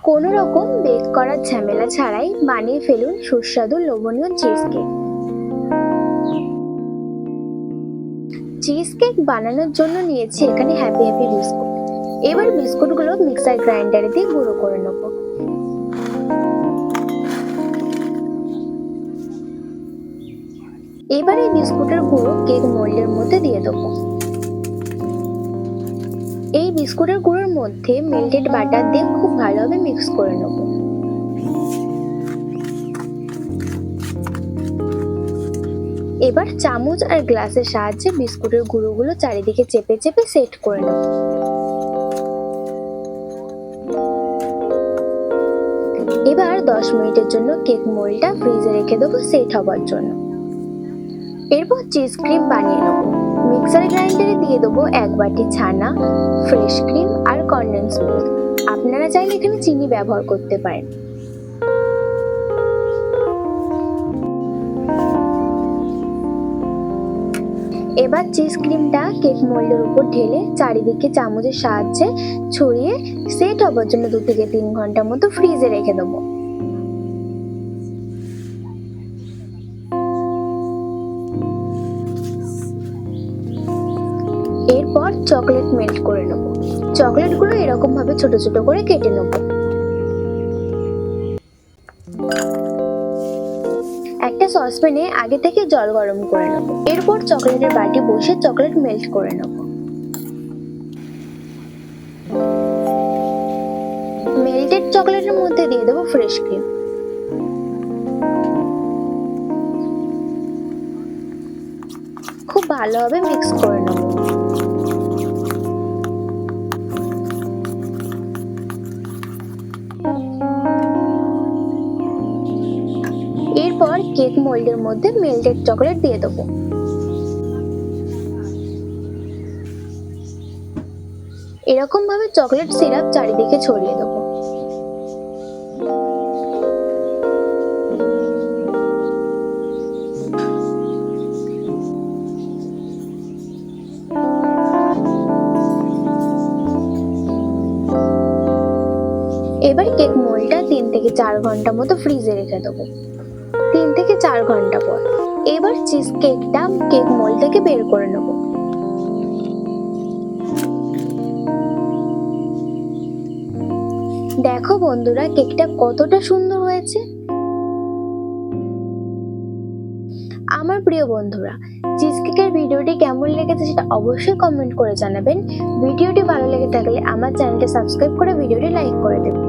কোনো রকম বেক করার ঝামেলা ছাড়াই বানিয়ে ফেলুন সুস্বাদু লোভনীয় চিজ কেক। চিজ কেক বানানোর জন্য নিয়েছি এখানে হ্যাপি হ্যাপি বিস্কুট। এবার বিস্কুটগুলো মিক্সার গ্রাইন্ডারে দিয়ে গুঁড়ো করে নেব। এবার এই বিস্কুটের গুঁড়ো কেক মোল্ডের মধ্যে দিয়ে দেবো। এই বিস্কুটের গুঁড়োর মধ্যে মেল্টেড বাটার দিয়ে খুব ভালোভাবে মিক্স করে নেব। এবার চামচ আর গ্লাসের সাহায্যে বিস্কুটের গুঁড়োগুলো চারিদিকে চেপে চেপে সেট করে নেব। এবার 10 মিনিটের জন্য কেক মোল্ডটা ফ্রিজে রেখে দেবো সেট হবার জন্য। এরপর চিজ ক্রিম বানিয়ে নেব। মিক্সার গ্রাইন্ডারে দিয়ে দেবো 1 বাটি ছানা, ফ্রেশ ক্রিম আর কনডেন্স মিল্ক। আপনারা চাইলে এখানে চিনি ব্যবহার করতে পারেন। এবার চিজ ক্রিমটা কেক মোল্ডের উপর ঢেলে চারিদিকে চামচের সাহায্যে ছড়িয়ে সেট হবার জন্য 2 থেকে 3 ঘন্টার মতো ফ্রিজে রেখে দেবো। এরপর চকলেট মেল্ট করে নেব। চকলেটগুলো এরকম ভাবে ছোট ছোট করে কেটে নেব। একটা সসপ্যানে আগে থেকে জল গরম করে নেব। এরপর চকলেটের বাটি বসে চকলেট মেল্ট করে নেব। মেল্টেড চকলেটের মধ্যে দিয়ে দেবো ফ্রেশ ক্রিম। খুব ভালোভাবে মিক্স করে নেব। এরপর কেক মোল্ডের মধ্যে মেল্টেড চকলেট দিয়ে দেবো। এরকম ভাবে চকলেট সিরাপ চারিদিকে ছড়িয়ে দেবো। এবার কেক মোল্ডটা 3 থেকে 4 ঘন্টা মতো ফ্রিজে রেখে দেবো। 3 থেকে 4 ঘন্টা পর এবার চিজ কেকটা কেক মোল্ড থেকে বের করে নেব। দেখো বন্ধুরা, কেকটা কতটা সুন্দর হয়েছে। আমার প্রিয় বন্ধুরা, চিজ কেকের ভিডিওটি কেমন লেগেছে সেটা অবশ্যই কমেন্ট করে জানাবেন। ভিডিওটি ভালো লেগে থাকলে আমার চ্যানেলটি সাবস্ক্রাইব করে ভিডিওটি লাইক করে দেবেন।